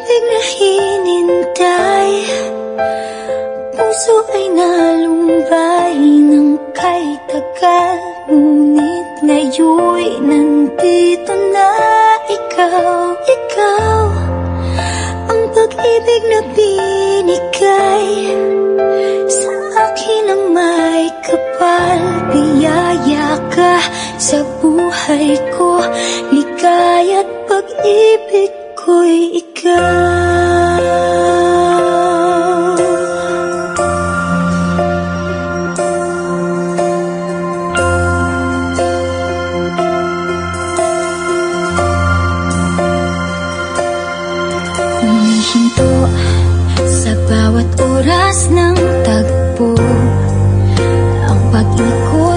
pag-ibig na hinintay, puso ay nalumbay ng kay tagal. Ngunit ngayon'y nandito na ikaw. Ikaw ang pag-ibig na binigay sa akin ang may kapal. Biyaya ka sa buhay ko, ligaya't pag-ibig ko'y ikaw. Humihinto sa bawat oras ng tagpo, ang pag-ikot